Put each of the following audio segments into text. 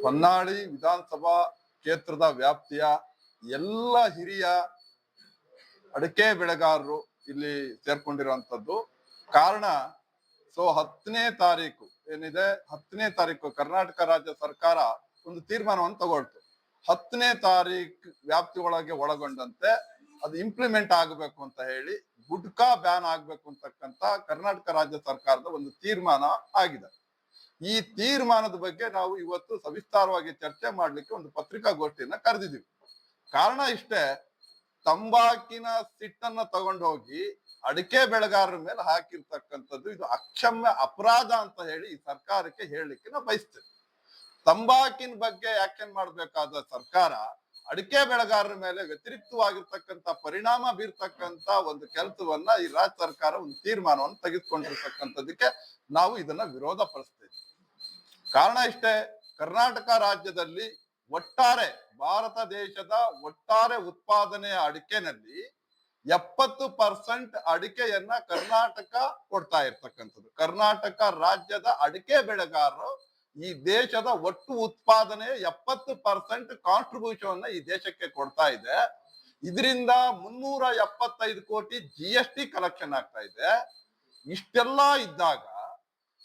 ಹೊನ್ನಾಳಿ ವಿಧಾನಸಭಾ ಕ್ಷೇತ್ರದ ವ್ಯಾಪ್ತಿಯ ಎಲ್ಲ ಹಿರಿಯ ಅಡಿಕೆ ಬೆಳೆಗಾರರು ಇಲ್ಲಿ ಸೇರ್ಕೊಂಡಿರುವಂತದ್ದು. ಕಾರಣ, 10ನೇ ತಾರೀಕು ಏನಿದೆ, 10ನೇ ತಾರೀಕು ಕರ್ನಾಟಕ ರಾಜ್ಯ ಸರ್ಕಾರ ಒಂದು ತೀರ್ಮಾನವನ್ನು ತಗೊಳ್ತು. 10ನೇ ತಾರೀಕು ವ್ಯಾಪ್ತಿ ಒಳಗೊಂಡಂತೆ ಅದು ಇಂಪ್ಲಿಮೆಂಟ್ ಆಗಬೇಕು ಅಂತ ಹೇಳಿ ಗುಟ್ಕಾ ಬ್ಯಾನ್ ಆಗ್ಬೇಕು ಅಂತಕ್ಕಂತ ಕರ್ನಾಟಕ ರಾಜ್ಯ ಸರ್ಕಾರದ ಒಂದು ತೀರ್ಮಾನ ಆಗಿದೆ. ಈ ತೀರ್ಮಾನದ ಬಗ್ಗೆ ನಾವು ಇವತ್ತು ಸವಿಸ್ತಾರವಾಗಿ ಚರ್ಚೆ ಮಾಡ್ಲಿಕ್ಕೆ ಒಂದು ಪತ್ರಿಕಾಗೋಷ್ಠಿಯನ್ನ ಕರೆದಿದ್ದೀವಿ. ಕಾರಣ ಇಷ್ಟೇ, ತಂಬಾಕಿನ ಸಿಟ್ಟನ್ನ ತಗೊಂಡು ಹೋಗಿ ಅಡಿಕೆ ಬೆಳೆಗಾರರ ಮೇಲೆ ಹಾಕಿರ್ತಕ್ಕಂಥದ್ದು ಇದು ಅಕ್ಷಮ್ಯ ಅಪರಾಧ ಅಂತ ಹೇಳಿ ಈ ಸರ್ಕಾರಕ್ಕೆ ಹೇಳಲಿಕ್ಕೆ ನಾವು ಬಯಸ್ತೇವೆ. ತಂಬಾಕಿನ ಬಗ್ಗೆ ಆಕ್ಷನ್ ಮಾಡ್ಬೇಕಾದ ಸರ್ಕಾರ ಅಡಿಕೆ ಬೆಳೆಗಾರರ ಮೇಲೆ ವ್ಯತಿರಿಕ್ತವಾಗಿರ್ತಕ್ಕಂಥ ಪರಿಣಾಮ ಬೀರ್ತಕ್ಕಂಥ ಒಂದು ಕೆಲಸವನ್ನ ಈ ರಾಜ್ಯ ಸರ್ಕಾರ ಒಂದು ತೀರ್ಮಾನವನ್ನು ತೆಗೆದುಕೊಂಡಿರ್ತಕ್ಕಂಥದಕ್ಕೆ ನಾವು ಇದನ್ನ ವಿರೋಧ ಪಡಿಸ್ತೇವೆ. ಕಾರಣ ಇಷ್ಟೇ, ಕರ್ನಾಟಕ ರಾಜ್ಯದಲ್ಲಿ ಒಟ್ಟಾರೆ ಭಾರತ ದೇಶದ ಒಟ್ಟಾರೆ ಉತ್ಪಾದನೆಯ ಅಡಿಕೆನಲ್ಲಿ 70% ಅಡಿಕೆಯನ್ನ ಕರ್ನಾಟಕ ಕೊಡ್ತಾ ಇರ್ತಕ್ಕಂಥದ್ದು. ಕರ್ನಾಟಕ ರಾಜ್ಯದ ಅಡಿಕೆ ಬೆಳೆಗಾರರು ಈ ದೇಶದ ಒಟ್ಟು ಉತ್ಪಾದನೆಯ 70% ಕಾಂಟ್ರಿಬ್ಯೂಷನ್ ಈ ದೇಶಕ್ಕೆ ಕೊಡ್ತಾ ಇದೆ. ಇದರಿಂದ 375 ಕೋಟಿ GST ಕಲೆಕ್ಷನ್ ಆಗ್ತಾ ಇದೆ. ಇಷ್ಟೆಲ್ಲ ಇದ್ದಾಗ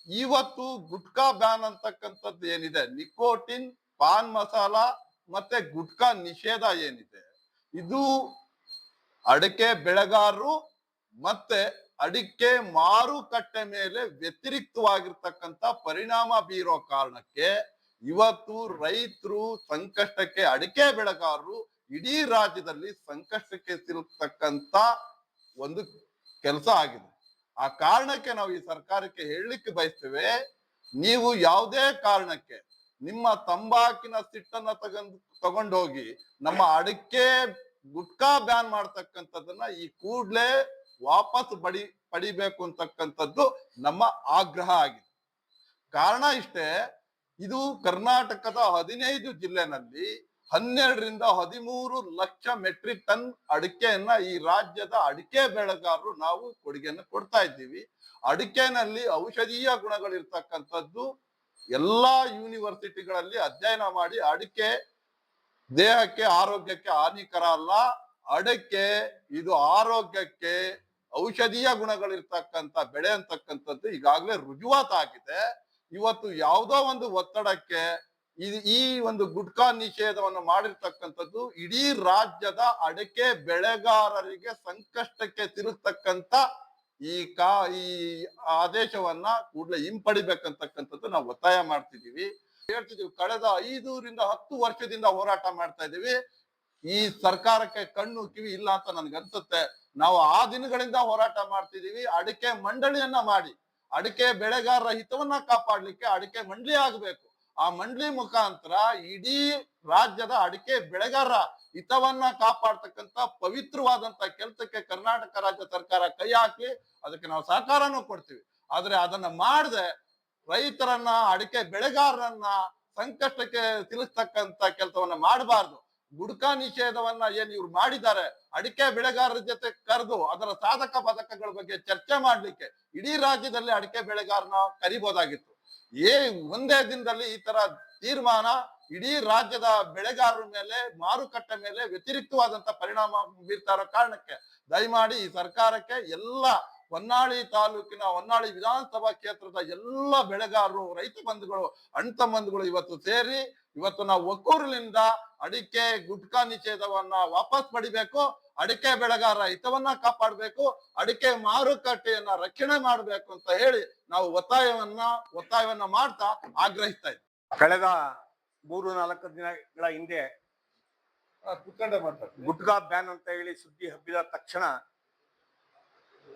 ಇವತ್ತು ಗುಟ್ಕಾ ಬ್ಯಾನ್ ಅಂತಕ್ಕಂಥದ್ದು ಏನಿದೆ, ನಿಕೋಟಿನ್, ಪಾನ್ ಮಸಾಲ ಮತ್ತೆ ಗುಟ್ಕಾ ನಿಷೇಧ ಏನಿದೆ, ಇದು ಅಡಿಕೆ ಬೆಳೆಗಾರರು ಮತ್ತೆ ಅಡಿಕೆ ಮಾರುಕಟ್ಟೆ ಮೇಲೆ ವ್ಯತಿರಿಕ್ತವಾಗಿರ್ತಕ್ಕಂಥ ಪರಿಣಾಮ ಬೀರೋ ಕಾರಣಕ್ಕೆ ಇವತ್ತು ರೈತರು ಸಂಕಷ್ಟಕ್ಕೆ, ಅಡಿಕೆ ಬೆಳೆಗಾರರು ಇಡೀ ರಾಜ್ಯದಲ್ಲಿ ಸಂಕಷ್ಟಕ್ಕೆ ಸಿಲುಕ್ತಕ್ಕಂತ ಒಂದು ಕೆಲಸ ಆಗಿದೆ. ಆ ಕಾರಣಕ್ಕೆ ನಾವು ಈ ಸರ್ಕಾರಕ್ಕೆ ಹೇಳಲಿಕ್ಕೆ ಬಯಸ್ತೇವೆ, ನೀವು ಯಾವುದೇ ಕಾರಣಕ್ಕೆ ನಿಮ್ಮ ತಂಬಾಕಿನ ಸಿಟ್ಟನ್ನ ತಗೊಂಡೋಗಿ ನಮ್ಮ ಅಡಿಕೆ ಗುಟ್ಕಾ ಬ್ಯಾನ್ ಮಾಡ್ತಕ್ಕಂಥದ್ದನ್ನ ಈ ಕೂಡ್ಲೇ ವಾಪಸ್ ಪಡಿಬೇಕು ಅಂತಕ್ಕಂಥದ್ದು ನಮ್ಮ ಆಗ್ರಹ ಆಗಿದೆ. ಕಾರಣ ಇಷ್ಟೇ, ಇದು ಕರ್ನಾಟಕದ 15 ಜಿಲ್ಲೆನಲ್ಲಿ 12 ರಿಂದ 13 ಲಕ್ಷ ಮೆಟ್ರಿಕ್ ಟನ್ ಅಡಿಕೆಯನ್ನ ಈ ರಾಜ್ಯದ ಅಡಿಕೆ ಬೆಳೆಗಾರರು ನಾವು ಕೊಡುಗೆಯನ್ನು ಕೊಡ್ತಾ ಇದ್ದೀವಿ. ಅಡಿಕೆನಲ್ಲಿ ಔಷಧೀಯ ಗುಣಗಳಿರ್ತಕ್ಕಂಥದ್ದು ಎಲ್ಲಾ ಯೂನಿವರ್ಸಿಟಿಗಳಲ್ಲಿ ಅಧ್ಯಯನ ಮಾಡಿ ಅಡಿಕೆ ದೇಹಕ್ಕೆ ಆರೋಗ್ಯಕ್ಕೆ ಹಾನಿಕರ ಅಲ್ಲ, ಅಡಿಕೆ ಇದು ಆರೋಗ್ಯಕ್ಕೆ ಔಷಧೀಯ ಗುಣಗಳಿರ್ತಕ್ಕಂಥ ಬೆಳೆ ಅಂತಕ್ಕಂಥದ್ದು ಈಗಾಗಲೇ ರುಜುವಾತಾಗಿದೆ. ಇವತ್ತು ಯಾವುದೋ ಒಂದು ಒತ್ತಡಕ್ಕೆ ಈ ಒಂದು ಗುಟ್ಕಾ ನಿಷೇಧವನ್ನು ಮಾಡಿರ್ತಕ್ಕಂಥದ್ದು ಇಡೀ ರಾಜ್ಯದ ಅಡಿಕೆ ಬೆಳೆಗಾರರಿಗೆ ಸಂಕಷ್ಟಕ್ಕೆ ತಿರುಗತಕ್ಕಂತ ಈ ಆದೇಶವನ್ನ ಕೂಡಲೇ ಹಿಂಪಡಿಬೇಕಂತಕ್ಕಂಥದ್ದು ನಾವು ಒತ್ತಾಯ ಮಾಡ್ತಿದೀವಿ, ಹೇಳ್ತಿದೀವಿ. ಕಳೆದ 5 ರಿಂದ 10 ವರ್ಷದಿಂದ ಹೋರಾಟ ಮಾಡ್ತಾ ಇದೀವಿ. ಈ ಸರ್ಕಾರಕ್ಕೆ ಕಣ್ಣು ಕಿವಿ ಇಲ್ಲ ಅಂತ ನನ್ಗನ್ಸುತ್ತೆ. ನಾವು ಆ ದಿನಗಳಿಂದ ಹೋರಾಟ ಮಾಡ್ತಿದೀವಿ. ಅಡಿಕೆ ಮಂಡಳಿಯನ್ನ ಮಾಡಿ ಅಡಿಕೆ ಬೆಳೆಗಾರರ ಹಿತವನ್ನ ಕಾಪಾಡ್ಲಿಕ್ಕೆ ಅಡಿಕೆ ಮಂಡಳಿ ಆಗ್ಬೇಕು. ಆ ಮಂಡಳಿ ಮುಖಾಂತರ ಇಡೀ ರಾಜ್ಯದ ಅಡಿಕೆ ಬೆಳೆಗಾರರ ಹಿತವನ್ನ ಕಾಪಾಡ್ತಕ್ಕಂತ ಪವಿತ್ರವಾದಂತ ಕೆಲಸಕ್ಕೆ ಕರ್ನಾಟಕ ರಾಜ್ಯ ಸರ್ಕಾರ ಕೈ ಹಾಕಿ ಅದಕ್ಕೆ ನಾವು ಸಹಕಾರನೂ ಕೊಡ್ತೀವಿ. ಆದ್ರೆ ಅದನ್ನ ಮಾಡದೆ ರೈತರನ್ನ, ಅಡಿಕೆ ಬೆಳೆಗಾರರನ್ನ ಸಂಕಷ್ಟಕ್ಕೆ ಸಿಲುಸ್ತಕ್ಕಂತ ಕೆಲಸವನ್ನ ಮಾಡಬಾರ್ದು. ಗುಡ್ಕಾ ನಿಷೇಧವನ್ನ ಏನ್ ಇವ್ರು ಮಾಡಿದ್ದಾರೆ, ಅಡಿಕೆ ಬೆಳೆಗಾರರ ಜೊತೆ ಕರೆದು ಅದರ ಸಾಧಕ ಬಾಧಕಗಳ ಬಗ್ಗೆ ಚರ್ಚೆ ಮಾಡ್ಲಿಕ್ಕೆ ಇಡೀ ರಾಜ್ಯದಲ್ಲಿ ಅಡಿಕೆ ಬೆಳೆಗಾರನ ಕರಿಬಹುದಾಗಿತ್ತು. ಒಂದೇ ದಿನದಲ್ಲಿ ಈ ತರ ತೀರ್ಮಾನ ಇಡೀ ರಾಜ್ಯದ ಬೆಳೆಗಾರರ ಮೇಲೆ, ಮಾರುಕಟ್ಟೆ ಮೇಲೆ ವ್ಯತಿರಿಕ್ತವಾದಂತ ಪರಿಣಾಮ ಬೀರ್ತಾ ಇರೋ ಕಾರಣಕ್ಕೆ ದಯಮಾಡಿ ಈ ಸರ್ಕಾರಕ್ಕೆ ಎಲ್ಲ ಹೊನ್ನಾಳಿ ತಾಲೂಕಿನ, ಹೊನ್ನಾಳಿ ವಿಧಾನಸಭಾ ಕ್ಷೇತ್ರದ ಎಲ್ಲ ಬೆಳೆಗಾರರು, ರೈತ ಬಂಧುಗಳು, ಅಣ್ಣ ತಮ್ಮಂದಿಗಳು ಇವತ್ತು ಸೇರಿ ಇವತ್ತು ನಾವು ಒಕ್ಕೂರಿನಿಂದ ಅಡಿಕೆ ಗುಟ್ಕಾ ನಿಷೇಧವನ್ನ ವಾಪಸ್ ಪಡಿಬೇಕು, ಅಡಿಕೆ ಬೆಳೆಗಾರರ ಹಿತವನ್ನ ಕಾಪಾಡಬೇಕು, ಅಡಿಕೆ ಮಾರುಕಟ್ಟೆಯನ್ನ ರಕ್ಷಣೆ ಮಾಡಬೇಕು ಅಂತ ಹೇಳಿ ನಾವು ಒತ್ತಾಯವನ್ನ ಮಾಡ್ತಾ ಆಗ್ರಹಿಸ್ತಾ ಇದ್ದೀವಿ. ಕಳೆದ 3-4 ದಿನಗಳ ಹಿಂದೆ ಗುಟ್ಕಾ ಬ್ಯಾನ್ ಅಂತ ಹೇಳಿ ಸುದ್ದಿ ಹಬ್ಬಿದ ತಕ್ಷಣ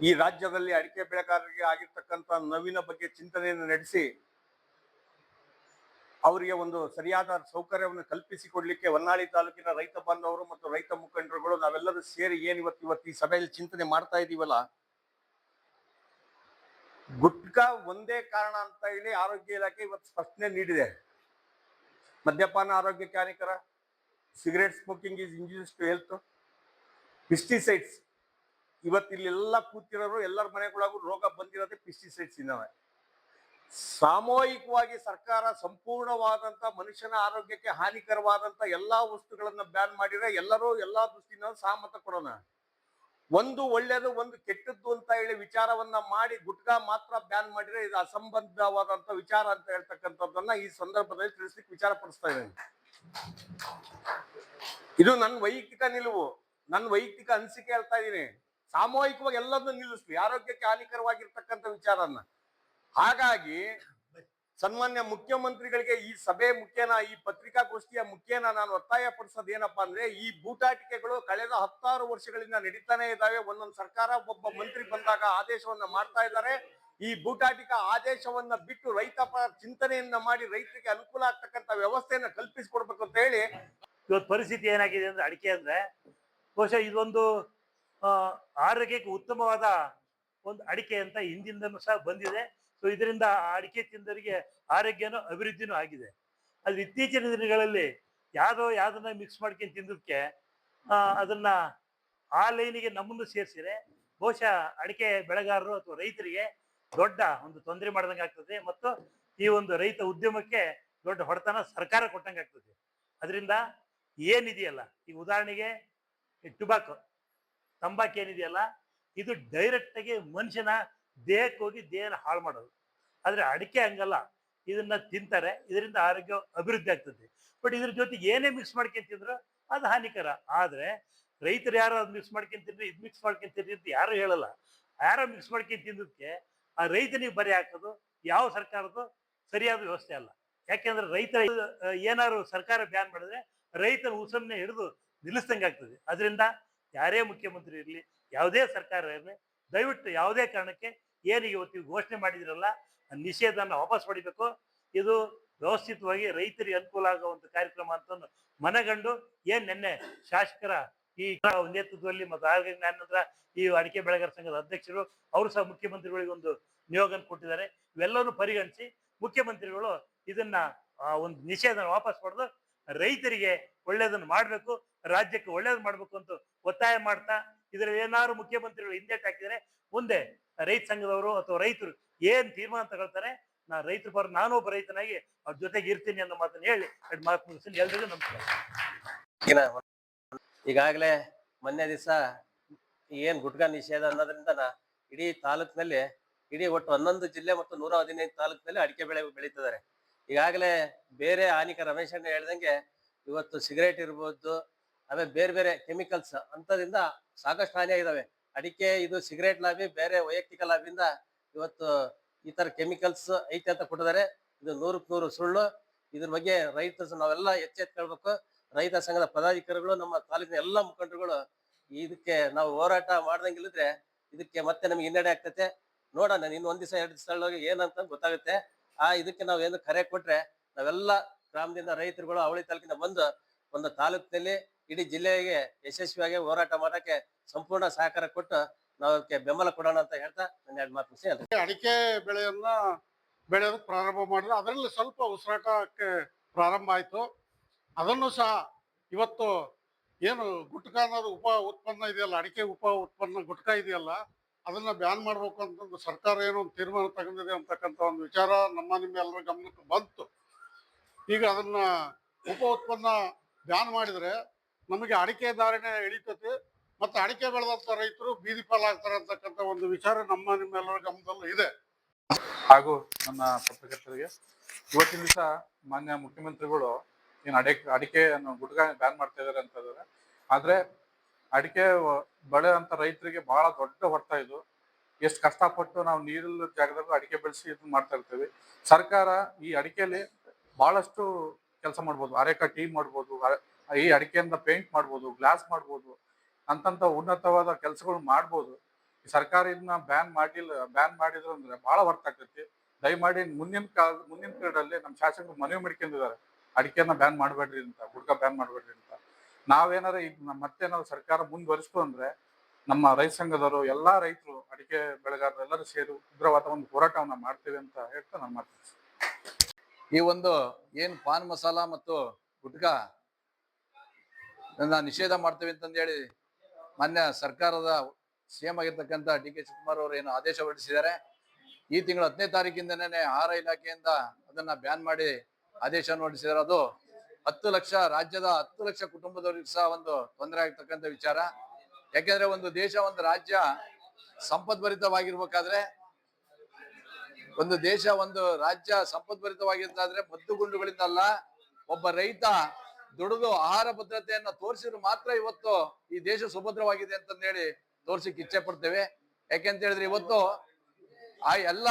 ಈ ರಾಜ್ಯದಲ್ಲಿ ಅಡಿಕೆ ಬೆಳೆಗಾರರಿಗೆ ಆಗಿರ್ತಕ್ಕಂಥ ನೋವಿನ ಬಗ್ಗೆ ಚಿಂತನೆಯನ್ನು ನಡೆಸಿ ಅವರಿಗೆ ಒಂದು ಸರಿಯಾದ ಸೌಕರ್ಯವನ್ನು ಕಲ್ಪಿಸಿಕೊಡ್ಲಿಕ್ಕೆ ಹೊನ್ನಾಳಿ ತಾಲೂಕಿನ ರೈತ ಬಾಂಧವರು ಮತ್ತು ರೈತ ಮುಖಂಡರುಗಳು ನಾವೆಲ್ಲರೂ ಸೇರಿ ಇವತ್ತು ಈ ಸಭೆಯಲ್ಲಿ ಚಿಂತನೆ ಮಾಡ್ತಾ ಇದೀವಲ್ಲ, ಗುಟ್ಕಾ ಒಂದೇ ಕಾರಣ ಅಂತ ಹೇಳಿ ಆರೋಗ್ಯ ಇಲಾಖೆ ಇವತ್ತು ಸ್ಪಷ್ಟನೆ ನೀಡಿದೆ. ಮದ್ಯಪಾನ ಆರೋಗ್ಯಕ್ಕೆ ಹಾನಿಕರ, cigarette smoking is injurious to health, pesticides. ಇವತ್ತು ಇಲ್ಲೆಲ್ಲ ಕೂತಿರೋರು ಎಲ್ಲರ ಮನೆಗಳಾಗೂ ರೋಗ ಬಂದಿರೋದೇ ಪೆಸ್ಟಿಸೈಡ್ಸ್ ಇಂದವೆ. ಸಾಮೂಹಿಕವಾಗಿ ಸರ್ಕಾರ ಸಂಪೂರ್ಣವಾದಂತ ಮನುಷ್ಯನ ಆರೋಗ್ಯಕ್ಕೆ ಹಾನಿಕರವಾದಂತ ಎಲ್ಲಾ ವಸ್ತುಗಳನ್ನ ಬ್ಯಾನ್ ಮಾಡಿದ್ರೆ ಎಲ್ಲರೂ ಎಲ್ಲಾ ದೃಷ್ಟಿಯಿಂದ ಸಹಮತ ಕೊಡೋಣ. ಒಂದು ಒಳ್ಳೇದು ಒಂದು ಕೆಟ್ಟದ್ದು ಅಂತ ಹೇಳಿ ವಿಚಾರವನ್ನ ಮಾಡಿ ಗುಟ್ಕಾ ಮಾತ್ರ ಬ್ಯಾನ್ ಮಾಡಿದ್ರೆ ಇದು ಅಸಂಬದ್ಧವಾದಂತ ವಿಚಾರ ಅಂತ ಹೇಳ್ತಕ್ಕಂಥದ್ದನ್ನ ಈ ಸಂದರ್ಭದಲ್ಲಿ ತಿಳಿಸ್ಲಿಕ್ಕೆ ವಿಚಾರ ಪಡಿಸ್ತಾ ಇದ್ದೇನೆ. ಇದು ನನ್ನ ವೈಯಕ್ತಿಕ ನಿಲುವು, ನನ್ನ ವೈಯಕ್ತಿಕ ಅನಿಸಿಕೆ ಹೇಳ್ತಾ ಇದ್ದೀನಿ. ಸಾಮೂಹಿಕವಾಗಿ ಎಲ್ಲದನ್ನು ನಿಲ್ಲಿಸ್ಲಿ ಆರೋಗ್ಯಕ್ಕೆ ಹಾನಿಕರವಾಗಿರ್ತಕ್ಕಂಥ ವಿಚಾರನ್ನ. ಹಾಗಾಗಿ ಸನ್ಮಾನ್ಯ ಮುಖ್ಯಮಂತ್ರಿಗಳಿಗೆ ಈ ಸಭೆ ಮುಖ್ಯನ, ಈ ಪತ್ರಿಕಾಗೋಷ್ಠಿಯ ಮುಖ್ಯನ ನಾನು ಒತ್ತಾಯ ಪಡಿಸೋದು ಏನಪ್ಪಾ ಅಂದ್ರೆ, ಈ ಬೂಟಾಟಿಕೆಗಳು ಕಳೆದ 10 ವರ್ಷಗಳಿಂದ ನಡೀತಾನೆ ಇದ್ದಾವೆ. ಒಂದೊಂದು ಸರ್ಕಾರ ಒಬ್ಬ ಮಂತ್ರಿ ಬಂದಾಗ ಆದೇಶವನ್ನ ಮಾಡ್ತಾ ಇದ್ದಾರೆ. ಈ ಬೂಟಾಟಿಕ ಆದೇಶವನ್ನ ಬಿಟ್ಟು ರೈತ ಪರ ಚಿಂತನೆಯನ್ನ ಮಾಡಿ ರೈತರಿಗೆ ಅನುಕೂಲ ಆಗ್ತಕ್ಕಂಥ ವ್ಯವಸ್ಥೆಯನ್ನ ಕಲ್ಪಿಸಿಕೊಡ್ಬೇಕು ಅಂತ ಹೇಳಿ. ಇವತ್ತು ಪರಿಸ್ಥಿತಿ ಏನಾಗಿದೆ ಅಂದ್ರೆ, ಅಡಿಕೆ ಅಂದ್ರೆ ಬಹುಶಃ ಇದೊಂದು ಆರೋಗ್ಯಕ್ಕೆ ಉತ್ತಮವಾದ ಒಂದು ಅಡಿಕೆ ಅಂತ ಹಿಂದಿಂದನೂ ಸಹ ಬಂದಿದೆ. ಸೊ ಇದರಿಂದ ಅಡಿಕೆ ತಿಂದವರಿಗೆ ಆರೋಗ್ಯನೂ ಅಭಿವೃದ್ಧಿನೂ ಆಗಿದೆ. ಅಲ್ಲಿ ಇತ್ತೀಚಿನ ದಿನಗಳಲ್ಲಿ ಯಾವ್ದನ್ನ ಮಿಕ್ಸ್ ಮಾಡ್ಕೊಂಡು ತಿಂದಕ್ಕೆ ಅದನ್ನ ಆ ಲೈನಿಗೆ ನಮ್ಮನ್ನು ಸೇರಿಸಿದ್ರೆ ಬಹುಶಃ ಅಡಿಕೆ ಬೆಳೆಗಾರರು ಅಥವಾ ರೈತರಿಗೆ ದೊಡ್ಡ ಒಂದು ತೊಂದರೆ ಮಾಡ್ದಂಗೆ ಆಗ್ತದೆ. ಮತ್ತು ಈ ಒಂದು ರೈತ ಉದ್ಯಮಕ್ಕೆ ದೊಡ್ಡ ಹೊಡೆತನ ಸರ್ಕಾರ ಕೊಟ್ಟಂಗೆ ಆಗ್ತದೆ. ಅದರಿಂದ ಏನಿದೆಯಲ್ಲ, ಈಗ ಉದಾಹರಣೆಗೆ ತಂಬಾಕು ಏನಿದೆಯಲ್ಲ, ಇದು ಡೈರೆಕ್ಟ್ ಆಗಿ ಮನುಷ್ಯನ ದೇಹಕ್ಕೆ ಹೋಗಿ ದೇಹನ ಹಾಳು ಮಾಡೋದು. ಆದ್ರೆ ಅಡಿಕೆ ಹಂಗಲ್ಲ, ಇದನ್ನ ತಿಂತಾರೆ, ಇದರಿಂದ ಆರೋಗ್ಯ ಅಭಿವೃದ್ಧಿ ಆಗ್ತದೆ. ಬಟ್ ಇದ್ರ ಜೊತೆಗೆ ಏನೇ ಮಿಕ್ಸ್ ಮಾಡ್ಕೊಂತಿದ್ರು ಅದು ಹಾನಿಕರ. ಆದ್ರೆ ರೈತರು ಯಾರು ಅದು ಮಿಕ್ಸ್ ಮಾಡ್ಕೊಂತಿದ್ರು, ಇದು ಮಿಕ್ಸ್ ಮಾಡ್ಕೊಂತಿದ್ರಿ ಅಂತ ಯಾರು ಹೇಳಲ್ಲ. ಯಾರೋ ಮಿಕ್ಸ್ ಮಾಡ್ಕೊಂಡು ತಿಂದಕ್ಕೆ ಆ ರೈತನಿಗೆ ಬರೆ ಹಾಕೋದು ಯಾವ ಸರ್ಕಾರದ್ದು ಸರಿಯಾದ ವ್ಯವಸ್ಥೆ ಅಲ್ಲ. ಯಾಕೆಂದ್ರೆ ರೈತ ಏನಾದ್ರು ಸರ್ಕಾರ ಬ್ಯಾನ್ ಮಾಡಿದ್ರೆ ರೈತನ ಉಸನ್ನ ಹಿಡಿದು ನಿಲ್ಲಿಸ್ದಂಗೆ ಆಗ್ತದೆ. ಅದರಿಂದ ಯಾರೇ ಮುಖ್ಯಮಂತ್ರಿ ಇರಲಿ, ಯಾವುದೇ ಸರ್ಕಾರ ಇರಲಿ, ದಯವಿಟ್ಟು ಯಾವುದೇ ಕಾರಣಕ್ಕೆ ಏನಿಗೆ ಇವತ್ತು ಘೋಷಣೆ ಮಾಡಿದ್ರಲ್ಲ ನಿಷೇಧನ ವಾಪಸ್ ಪಡಿಬೇಕು. ಇದು ವ್ಯವಸ್ಥಿತವಾಗಿ ರೈತರಿಗೆ ಅನುಕೂಲ ಆಗುವಂತ ಕಾರ್ಯಕ್ರಮ ಅಂತ ಮನಗಂಡು ನಿನ್ನೆ ಶಾಸಕರ ಈ ನೇತೃತ್ವದಲ್ಲಿ ಮತ್ತು ನಂತರ ಈ ಅಡಿಕೆ ಬೆಳೆಗಾರ ಸಂಘದ ಅಧ್ಯಕ್ಷರು ಅವರು ಸಹ ಮುಖ್ಯಮಂತ್ರಿಗಳಿಗೆ ಒಂದು ನಿಯೋಗ ಕೊಟ್ಟಿದ್ದಾರೆ. ಇವೆಲ್ಲವನ್ನೂ ಪರಿಗಣಿಸಿ ಮುಖ್ಯಮಂತ್ರಿಗಳು ಇದನ್ನ ಒಂದು ನಿಷೇಧನ ವಾಪಸ್ ಪಡೆದು ರೈತರಿಗೆ ಒಳ್ಳೇದನ್ನು ಮಾಡ್ಬೇಕು, ರಾಜ್ಯಕ್ಕೆ ಒಳ್ಳೇದು ಮಾಡ್ಬೇಕು ಅಂತ ಒತ್ತಾಯ ಮಾಡ್ತಾ, ಇದ್ರಲ್ಲಿ ಏನಾದ್ರು ಮುಖ್ಯಮಂತ್ರಿಗಳು ಹಿಂದೇಟ್ ಹಾಕಿದರೆ ಮುಂದೆ ರೈತ ಸಂಘದವರು ಅಥವಾ ರೈತರು ಏನ್ ತೀರ್ಮಾನ ತಗೊಳ್ತಾರೆ, ರೈತರ ಪರ ನಾನು ಒಬ್ಬ ರೈತನಾಗಿ ಅವ್ರ ಜೊತೆಗೆ ಇರ್ತೀನಿ ಅನ್ನೋ ಮಾತನ್ನ ಹೇಳಿ ಮಾತು ಮುಗಿಸ್ತೀನಿ. ಎಲ್ರಿಗೂ ನಮಸ್ಕಾರ. ಈಗಾಗಲೇ ಮೊನ್ನೆ ದಿವಸ ಏನ್ ಗುಟ್ಕಾ ನಿಷೇಧ ಅನ್ನೋದ್ರಿಂದ ಇಡೀ ತಾಲೂಕಿನಲ್ಲಿ ಇಡೀ ಒಟ್ಟು 11 ಜಿಲ್ಲೆ ಮತ್ತು 115 ತಾಲೂಕಿನಲ್ಲಿ ಅಡಿಕೆ ಬೆಳೆ ಬೆಳೀತಿದ್ದಾರೆ. ಈಗಾಗಲೇ ಬೇರೆ ಹಾನಿಕರ ರಮೇಶ್ ಅಣ್ಣ ಹೇಳ್ದಂಗೆ ಇವತ್ತು ಸಿಗರೇಟ್ ಇರ್ಬೋದು, ಆಮೇಲೆ ಬೇರೆ ಬೇರೆ ಕೆಮಿಕಲ್ಸ್ ಅಂತದಿಂದ ಸಾಕಷ್ಟು ಹಾನಿಯಾಗಿದ್ದಾವೆ. ಅಡಿಕೆ ಇದು ಸಿಗರೇಟ್ ಲಾಬಿ ಬೇರೆ ವೈಯಕ್ತಿಕ ಲಾಬಿಯಿಂದ ಇವತ್ತು ಈ ತರ ಕೆಮಿಕಲ್ಸ್ ಐತೆ ಅಂತ ಕೊಟ್ಟಿದ್ದಾರೆ. ಇದು 100ಕ್ಕೆ 100 ಸುಳ್ಳು. ಇದ್ರ ಬಗ್ಗೆ ರೈತರು ನಾವೆಲ್ಲ ಎಚ್ಚೆತ್ಕೊಳ್ಬೇಕು. ರೈತ ಸಂಘದ ಪದಾಧಿಕಾರಿಗಳು, ನಮ್ಮ ತಾಲೂಕಿನ ಎಲ್ಲ ಮುಖಂಡರುಗಳು ಇದಕ್ಕೆ ನಾವು ಹೋರಾಟ ಮಾಡ್ದಂಗಿಲ್ಲಿದ್ರೆ ಇದಕ್ಕೆ ಮತ್ತೆ ನಮ್ಗೆ ಹಿನ್ನಡೆ ಆಗ್ತೈತೆ. ನೋಡೋಣ, ಇನ್ನು 1 ದಿವಸ 2 ದಿವಸದೊಳಗೆ ಏನಂತ ಗೊತ್ತಾಗುತ್ತೆ. ಇದಕ್ಕೆ ನಾವು ಏನು ಕರೆ ಕೊಟ್ರೆ ನಾವೆಲ್ಲ ಗ್ರಾಮದಿಂದ ರೈತರುಗಳು ಅವಳಿ ತಾಲೂಕಿಂದ ಬಂದು ಒಂದು ತಾಲೂಕಿನಲ್ಲಿ ಇಡೀ ಜಿಲ್ಲೆಗೆ ಯಶಸ್ವಿಯಾಗಿ ಹೋರಾಟ ಮಾಡಕ್ಕೆ ಸಂಪೂರ್ಣ ಸಹಕಾರ ಕೊಟ್ಟು ನಾವು ಅದಕ್ಕೆ ಬೆಂಬಲ ಕೊಡೋಣ ಅಂತ ಹೇಳ್ತಾ ನನ್ನ 2 ಮಾತು ಮುಗಿಸಿ. ಅಡಿಕೆ ಬೆಳೆಯನ್ನ ಬೆಳೆಯೋದಕ್ಕೆ ಪ್ರಾರಂಭ ಮಾಡಿದ್ರೆ ಅದರಲ್ಲಿ ಸ್ವಲ್ಪ ಉಸಿರಾಟಕ್ಕೆ ಪ್ರಾರಂಭ ಆಯ್ತು. ಅದನ್ನು ಸಹ ಇವತ್ತು ಏನು ಗುಟ್ಕಾ ಅನ್ನೋದು ಉಪ ಉತ್ಪನ್ನ ಇದೆಯಲ್ಲ, ಅಡಿಕೆ ಉಪ ಉತ್ಪನ್ನ ಗುಟ್ಕಾ ಇದೆಯಲ್ಲ, ಅದನ್ನ ಬ್ಯಾನ್ ಮಾಡ್ಬೇಕು ಅಂತಂದು ಸರ್ಕಾರ ಏನೋ ಒಂದು ತೀರ್ಮಾನ ತಗೊಂಡಿದೆ ಅಂತಕ್ಕಂಥ ಒಂದು ವಿಚಾರ ನಿಮ್ಮೆಲ್ಲರ ಗಮನಕ್ಕೆ ಬಂತು. ಈಗ ಅದನ್ನ ಉಪ ಉತ್ಪನ್ನ ಬ್ಯಾನ್ ಮಾಡಿದ್ರೆ ನಮಗೆ ಅಡಿಕೆ ಧಾರಣೆ ಇಳಿತೈತಿ, ಮತ್ತೆ ಅಡಿಕೆ ಬೆಳೆದಂತ ರೈತರು ಬೀದಿ ಪಾಲಾಗ್ತಾರೆ ಅಂತಕ್ಕಂಥ ಒಂದು ವಿಚಾರ ನಿಮ್ಮೆಲ್ಲರ ಗಮನದಲ್ಲೂ ಇದೆ. ಹಾಗೂ ನನ್ನ ಪತ್ರಕರ್ತರಿಗೆ ಇವತ್ತಿನ ದಿವಸ ಮಾನ್ಯ ಮುಖ್ಯಮಂತ್ರಿಗಳು ಏನು ಅಡಿಕೆಯನ್ನು ಗುಟ್ಕಾ ಬ್ಯಾನ್ ಮಾಡ್ತಾ ಇದಾರೆ ಅಂತ ಇದ್ದಾರೆ. ಆದ್ರೆ ಅಡಿಕೆ ಬೆಳೆಯಂತ ರೈತರಿಗೆ ಬಹಳ ದೊಡ್ಡ ಹೊಡೆತ ಇದು. ಎಷ್ಟು ಕಷ್ಟಪಟ್ಟು ನಾವು ನೀರಿಲ್ಲ ಜಾಗದಲ್ಲೂ ಅಡಿಕೆ ಬೆಳೆಸಿ ಇದನ್ನ ಮಾಡ್ತಾ ಇರ್ತೀವಿ. ಸರ್ಕಾರ ಈ ಅಡಿಕೆಯಲ್ಲಿ ಬಹಳಷ್ಟು ಕೆಲಸ ಮಾಡ್ಬೋದು. ಅರೆಕ ಟೀ ಮಾಡ್ಬೋದು, ಈ ಅಡಿಕೆಯಿಂದ ಪೇಂಟ್ ಮಾಡ್ಬೋದು, ಗ್ಲಾಸ್ ಮಾಡ್ಬೋದು, ಅಂತಂತ ಉನ್ನತವಾದ ಕೆಲಸಗಳು ಮಾಡ್ಬೋದು. ಸರ್ಕಾರ ಇದನ್ನ ಬ್ಯಾನ್ ಮಾಡಿದ್ರು ಅಂದ್ರೆ ಬಹಳ ವರ್ಕ್ ಆಗ್ತೈತಿ. ದಯಮಾಡಿ ಮುಂದಿನ ಪೀರಿಯಡ್ ನಮ್ಮ ಶಾಸಕರು ಮನವಿ ಮಾಡ್ಕೊಂಡಿದ್ದಾರೆ, ಅಡಿಕೆಯನ್ನ ಬ್ಯಾನ್ ಮಾಡ್ಬೇಡ್ರಿ ಅಂತ, ಗುಟ್ಕಾ ಬ್ಯಾನ್ ಮಾಡ್ಬೇಡ್ರಿ ಅಂತ. ನಾವೇನಾರ ಈಗ ಮತ್ತೆ ನಾವು ಸರ್ಕಾರ ಮುಂದುವರಿಸ್ತು ಅಂದ್ರೆ ನಮ್ಮ ರೈತ ಸಂಘದವರು ಎಲ್ಲಾ ರೈತರು, ಅಡಿಕೆ ಬೆಳೆಗಾರರು ಎಲ್ಲರೂ ಸೇರಿ ಉಗ್ರವಾದ ಒಂದು ಹೋರಾಟವನ್ನ ಮಾಡ್ತೇವೆ ಅಂತ ಹೇಳ್ತಾ ನಾನು ಮಾತಾಡ್ತೀನಿ. ಈ ಒಂದು ಏನ್ ಪಾನ್ ಮಸಾಲ ಮತ್ತು ಗುಟ್ಕಾ ನಿಷೇಧ ಮಾಡ್ತೇವೆ ಅಂತಂದೇಳಿ ಮಾನ್ಯ ಸರ್ಕಾರದ ಸಿಎಂ ಆಗಿರ್ತಕ್ಕಂಥ ಡಿ ಕೆ ಶಿವಕುಮಾರ್ ಅವರು ಏನು ಆದೇಶ ಹೊರಡಿಸಿದ್ದಾರೆ. ಈ ತಿಂಗಳ 10ನೇ ತಾರೀಕಿಂದನೇ ಆಹಾರ ಇಲಾಖೆಯಿಂದ ಅದನ್ನ ಬ್ಯಾನ್ ಮಾಡಿ ಆದೇಶ ಹೊರಡಿಸಿದ್ದಾರೆ. ಅದು 10 ಲಕ್ಷ ರಾಜ್ಯದ 10 ಲಕ್ಷ ಕುಟುಂಬದವರಿಗೆ ಸಹ ಒಂದು ತೊಂದರೆ ಆಗ್ತಕ್ಕಂಥ ವಿಚಾರ. ಯಾಕೆಂದ್ರೆ ಒಂದು ದೇಶ ಒಂದು ರಾಜ್ಯ ಸಂಪದ್ಭರಿತವಾಗಿರ್ಬೇಕಾದ್ರೆ, ಒಂದು ದೇಶ ಒಂದು ರಾಜ್ಯ ಸಂಪದ್ಭರಿತವಾಗಿರ್ತಾದ್ರೆ ಮದ್ದುಗುಂಡುಗಳಿಂದಲ್ಲ, ಒಬ್ಬ ರೈತ ದುಡಿದು ಆಹಾರ ಭದ್ರತೆಯನ್ನ ತೋರಿಸಿದ್ರು ಮಾತ್ರ ಇವತ್ತು ಈ ದೇಶ ಸುಭದ್ರವಾಗಿದೆ ಅಂತಂದೇಳಿ ತೋರ್ಸಿಕ್ ಇಚ್ಛೆ ಪಡ್ತೇವೆ. ಯಾಕೆಂತ ಹೇಳಿದ್ರೆ ಇವತ್ತು ಆ ಎಲ್ಲ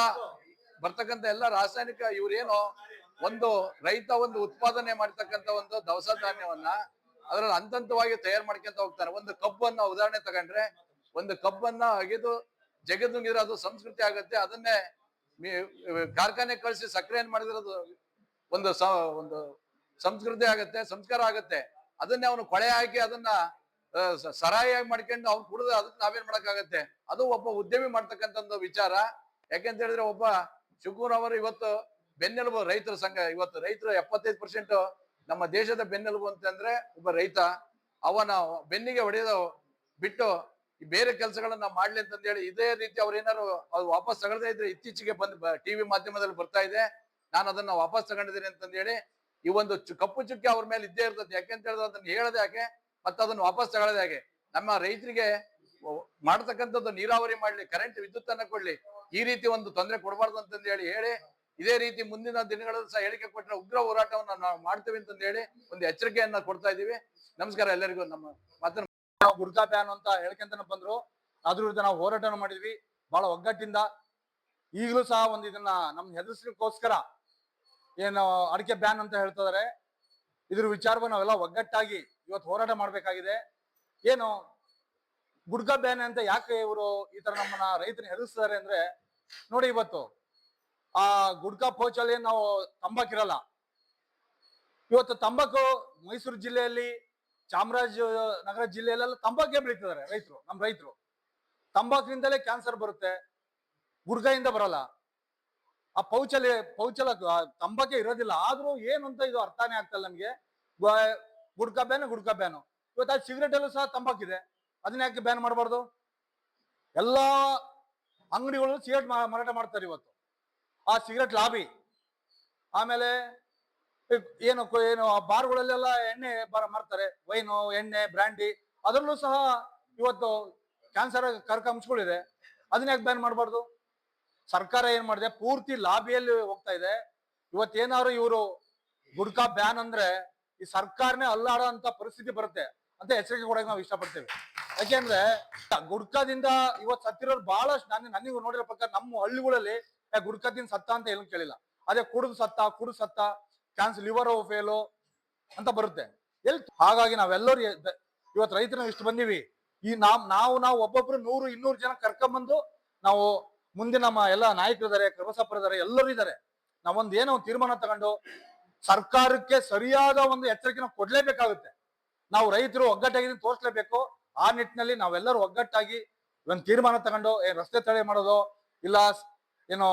ಬರ್ತಕ್ಕಂಥ ಎಲ್ಲ ರಾಸಾಯನಿಕ ಇವ್ರೇನು ಒಂದು ರೈತ ಒಂದು ಉತ್ಪಾದನೆ ಮಾಡ್ತಕ್ಕಂಥ ಒಂದು ದವಸ ಧಾನ್ಯವನ್ನ ಅದ್ರಲ್ಲಿ ಹಂತವಾಗಿ ತಯಾರು ಮಾಡ್ಕೊಂತ ಹೋಗ್ತಾನೆ. ಒಂದು ಕಬ್ಬನ್ನ ಉದಾಹರಣೆ ತಗೊಂಡ್ರೆ, ಒಂದು ಕಬ್ಬನ್ನ ಅಗೆದು ಜಗದ್ನುಂಗಿದ್ರೆ ಅದು ಸಂಸ್ಕೃತಿ ಆಗತ್ತೆ. ಅದನ್ನೇ ಕಾರ್ಖಾನೆ ಕಳಿಸಿ ಸಕ್ಕರೆಯನ್ನು ಮಾಡಿದಿರೋದು ಒಂದು ಸಂಸ್ಕೃತಿ ಆಗತ್ತೆ, ಸಂಸ್ಕಾರ ಆಗತ್ತೆ. ಅದನ್ನೇ ಅವನು ಕೊಳೆ ಹಾಕಿ ಅದನ್ನ ಸರಾಯಿಯಾಗಿ ಮಾಡ್ಕೊಂಡು ಅವ್ನು ಕುಡಿದ್ರೆ ಅದಕ್ಕೆ ನಾವೇನ್ ಮಾಡಕ್ಕಾಗತ್ತೆ? ಅದು ಒಬ್ಬ ಉದ್ಯಮಿ ಮಾಡ್ತಕ್ಕಂಥ ಒಂದು ವಿಚಾರ. ಯಾಕೆಂತ ಹೇಳಿದ್ರೆ ಒಬ್ಬ ಶಿವಕುಮಾರ್ ಅವರು ಇವತ್ತು ಬೆನ್ನೆಲುಬು ರೈತರ ಸಂಘ. ಇವತ್ತು ರೈತರು 75% ನಮ್ಮ ದೇಶದ ಬೆನ್ನೆಲುಬು ಅಂತಂದ್ರೆ ಒಬ್ಬ ರೈತ. ಅವನ ಬೆನ್ನಿಗೆ ಹೊಡೆಯೋದು ಬಿಟ್ಟು ಬೇರೆ ಕೆಲಸಗಳನ್ನ ಮಾಡ್ಲಿ ಅಂತಂದೇಳಿ ಇದೇ ರೀತಿ ಅವ್ರೇನಾರು ಅದು ವಾಪಸ್ ತಗೊಳ್ಳದೇ ಇದ್ರೆ, ಇತ್ತೀಚೆಗೆ ಟಿವಿ ಮಾಧ್ಯಮದಲ್ಲಿ ಬರ್ತಾ ಇದೆ, ನಾನು ಅದನ್ನ ವಾಪಸ್ ತಗೊಂಡಿದ್ದೀನಿ ಅಂತಂದೇಳಿ ಈ ಒಂದು ಕಪ್ಪು ಚುಕ್ಕೆ ಅವ್ರ ಮೇಲೆ ಇದ್ದೇ ಇರ್ತದೆ. ಯಾಕೆಂತ ಹೇಳಿದ್ರೆ ಅದನ್ನ ಹೇಳದೆ ಯಾಕೆ, ಮತ್ತೆ ಅದನ್ನ ವಾಪಸ್ ತಗೊಳ್ಳೋದು ಹೇಗೆ? ನಮ್ಮ ರೈತರಿಗೆ ಮಾಡ್ತಕ್ಕಂಥದ್ದು ನೀರಾವರಿ ಮಾಡ್ಲಿ, ಕರೆಂಟ್ ವಿದ್ಯುತ್ ಅನ್ನ ಕೊಡ್ಲಿ, ಈ ರೀತಿ ಒಂದು ತೊಂದರೆ ಕೊಡಬಾರ್ದು ಅಂತಂದು ಹೇಳಿ ಇದೇ ರೀತಿ ಮುಂದಿನ ದಿನಗಳಲ್ಲಿ ಸಹ ಹೇಳಿಕೆ ಕೊಟ್ಟರೆ ಉಗ್ರ ಹೋರಾಟವನ್ನ ನಾವು ಮಾಡ್ತೇವೆ ಅಂತಂದು ಹೇಳಿ ಒಂದು ಎಚ್ಚರಿಕೆಯನ್ನ ಕೊಡ್ತಾ ಇದೀವಿ. ನಮಸ್ಕಾರ ಎಲ್ಲರಿಗೂ. ನಮ್ಮ ಮಾತನ್ನ ನಾವು ಗುಡ್ಕಾ ಬ್ಯಾನ್ ಅಂತ ಹೇಳ್ಕೊಂತ ಬಂದ್ರು, ಅದ್ರ ವಿರುದ್ಧ ನಾವು ಹೋರಾಟ ಮಾಡಿದ್ವಿ ಬಹಳ ಒಗ್ಗಟ್ಟಿಂದ. ಈಗಲೂ ಸಹ ಒಂದು ಇದನ್ನ ನಮ್ ಹೆದರ್ಸ್ಲಿಕ್ಕೋಸ್ಕರ ಏನು ಅಡಿಕೆ ಬ್ಯಾನ್ ಅಂತ ಹೇಳ್ತಿದಾರೆ, ಇದ್ರ ವಿಚಾರವನ್ನು ನಾವೆಲ್ಲ ಒಗ್ಗಟ್ಟಾಗಿ ಇವತ್ತು ಹೋರಾಟ ಮಾಡ್ಬೇಕಾಗಿದೆ. ಏನು ಗುಡ್ಕಾ ಬ್ಯಾನ್ ಅಂತ ಯಾಕೆ ಇವರು ಈ ತರ ನಮ್ಮನ್ನ ರೈತರನ್ನ ಹೆದರ್ಸ್ತಾರೆ ಅಂದ್ರೆ, ನೋಡಿ ಇವತ್ತು ಆ ಗುಡ್ಕಾ ಪೋಚಲ್ಲಿ ನಾವು ತಂಬಾಕಿರಲ್ಲ. ಇವತ್ತು ತಂಬಾಕು ಮೈಸೂರು ಜಿಲ್ಲೆಯಲ್ಲಿ, ಚಾಮರಾಜನಗರ ಜಿಲ್ಲೆಯಲ್ಲೆಲ್ಲ ತಂಬಾಕೇ ಬೆಳೀತಿದ್ದಾರೆ ರೈತರು. ನಮ್ಮ ರೈತರು ತಂಬಾಕಿನಿಂದಲೇ ಕ್ಯಾನ್ಸರ್ ಬರುತ್ತೆ, ಗುಡ್ಕಾಯಿಂದ ಬರಲ್ಲ. ಆ ಪೌಚಲ ತಂಬಾಕೆ ಇರೋದಿಲ್ಲ. ಆದ್ರೂ ಏನು ಅಂತ ಇದು ಅರ್ಥನೇ ಆಗ್ತಲ್ಲ ನಮ್ಗೆ. ಗುಡ್ಕಾ ಬ್ಯಾನು ಇವತ್ತು ಆ ಸಿಗರೇಟ್ ಅಲ್ಲೂ ಸಹ ತಂಬಾಕಿದೆ, ಅದನ್ನ ಯಾಕೆ ಬ್ಯಾನ್ ಮಾಡಬಾರ್ದು? ಎಲ್ಲಾ ಅಂಗಡಿಗಳು ಸಿಗರೇಟ್ ಮಾರಾಟ ಮಾಡ್ತಾರೆ ಇವತ್ತು. ಆ ಸಿಗರೇಟ್ ಲಾಬಿ, ಆಮೇಲೆ ಏನು ಆ ಬಾರ್ಗಳಲ್ಲೆಲ್ಲ ಎಣ್ಣೆ ಮಾರ್ತಾರೆ, ವೈನು, ಎಣ್ಣೆ, ಬ್ರ್ಯಾಂಡಿ, ಅದರಲ್ಲೂ ಸಹ ಇವತ್ತು ಕ್ಯಾನ್ಸರ್ ಕರ್ಕಂಶಗಳಿದೆ. ಅದನ್ನ ಯಾಕೆ ಬ್ಯಾನ್ ಮಾಡಬಾರ್ದು? ಸರ್ಕಾರ ಏನ್ ಮಾಡಿದೆ, ಪೂರ್ತಿ ಲಾಬಿಯಲ್ಲಿ ಹೋಗ್ತಾ ಇದೆ. ಇವತ್ತೇನಾದ್ರು ಇವರು ಗುಡ್ಕಾ ಬ್ಯಾನ್ ಅಂದ್ರೆ ಈ ಸರ್ಕಾರನೇ ಅಲ್ಲಾಡೋ ಅಂತ ಪರಿಸ್ಥಿತಿ ಬರುತ್ತೆ ಅಂತ ಎಚ್ಚರಿಕೆ ಕೊಡಕ್ಕೆ ನಾವು ಇಷ್ಟಪಡ್ತೇವೆ. ಯಾಕೆಂದ್ರೆ ಗುಡ್ಕಾದಿಂದ ಇವತ್ತು ಸತ್ತಿರೋರು ಬಹಳಷ್ಟು. ನನಗೂ ನೋಡಿರೋ ಪ್ರಕಾರ ನಮ್ಮ ಹಳ್ಳಿಗಳಲ್ಲಿ ಗುಡ್ಕಾದಿಂದ ಸತ್ತ ಅಂತ ಏನು ಕೇಳಿಲ್ಲ. ಅದೇ ಕುಡಿದು ಸತ್ತ ಕ್ಯಾನ್ಸರ್, ಲಿವರ್ ಫೇಲು ಅಂತ ಬರುತ್ತೆ. ಹಾಗಾಗಿ ನಾವೆಲ್ಲರೂ ಇವತ್ತು ರೈತರು ಇಷ್ಟು ಬಂದಿವಿ. ಈ ನಾವು ಒಬ್ಬೊಬ್ರು 100-200 ಜನ ಕರ್ಕೊಂಡ್ಬಂದು ನಾವು ಮುಂದೆ ನಮ್ಮ ಎಲ್ಲ ನಾಯಕರು ಇದಾರೆ, ಕೃಪಸಪ್ಪರು ಇದಾರೆ, ಎಲ್ಲರೂ ಇದಾರೆ. ನಾವೊಂದು ಏನೋ ಒಂದು ತೀರ್ಮಾನ ತಗೊಂಡು ಸರ್ಕಾರಕ್ಕೆ ಸರಿಯಾದ ಒಂದು ಎಚ್ಚರಿಕೆನ ಕೊಡ್ಲೇಬೇಕಾಗುತ್ತೆ. ನಾವು ರೈತರು ಒಗ್ಗಟ್ಟಾಗಿ ತೋರಿಸ್ಲೇಬೇಕು. ಆ ನಿಟ್ಟಿನಲ್ಲಿ ನಾವೆಲ್ಲರೂ ಒಗ್ಗಟ್ಟಾಗಿ ಒಂದು ತೀರ್ಮಾನ ತಗೊಂಡು ರಸ್ತೆ ತಡೆ ಮಾಡೋದು, ಇಲ್ಲ ಏನೋ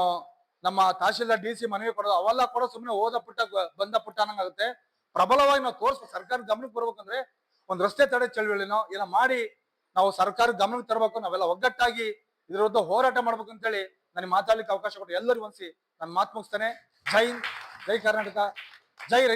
ನಮ್ಮ ತಹಶೀಲ್ದಾರ್ DC ಮನವಿ ಕೊಡೋದು, ಅವೆಲ್ಲ ಕೊಡೋ ಸುಮ್ಮನೆ ಓದ ಪುಟ್ಟ ಬಂದ ಪುಟ್ಟ ಅನ್ನಂಗಾಗುತ್ತೆ. ಪ್ರಬಲವಾಗಿ ನಾವು ತೋರಿಸ್ಬೇಕು. ಸರ್ಕಾರ ಗಮನಕ್ಕೆ ಬರ್ಬೇಕಂದ್ರೆ ಒಂದು ರಸ್ತೆ ತಡೆ ಚಳವಳಿನೋ ಏನೋ ಮಾಡಿ ನಾವು ಸರ್ಕಾರ ಗಮನಕ್ಕೆ ತರಬೇಕು. ನಾವೆಲ್ಲ ಒಗ್ಗಟ್ಟಾಗಿ ಇದ್ರ ವಿರುದ್ಧ ಹೋರಾಟ ಮಾಡ್ಬೇಕು ಅಂತೇಳಿ ನನಗೆ ಮಾತಾಡ್ಲಿಕ್ಕೆ ಅವಕಾಶ ಕೊಟ್ಟು ಎಲ್ಲರಿಗೂ ಒಂದ್ಸಿ ನನ್ನ ಮಾತು ಮುಗಿಸ್ತೇನೆ. ಜೈ ಹಿಂದ್, ಜೈ ಕರ್ನಾಟಕ, ಜೈ ರೈತ.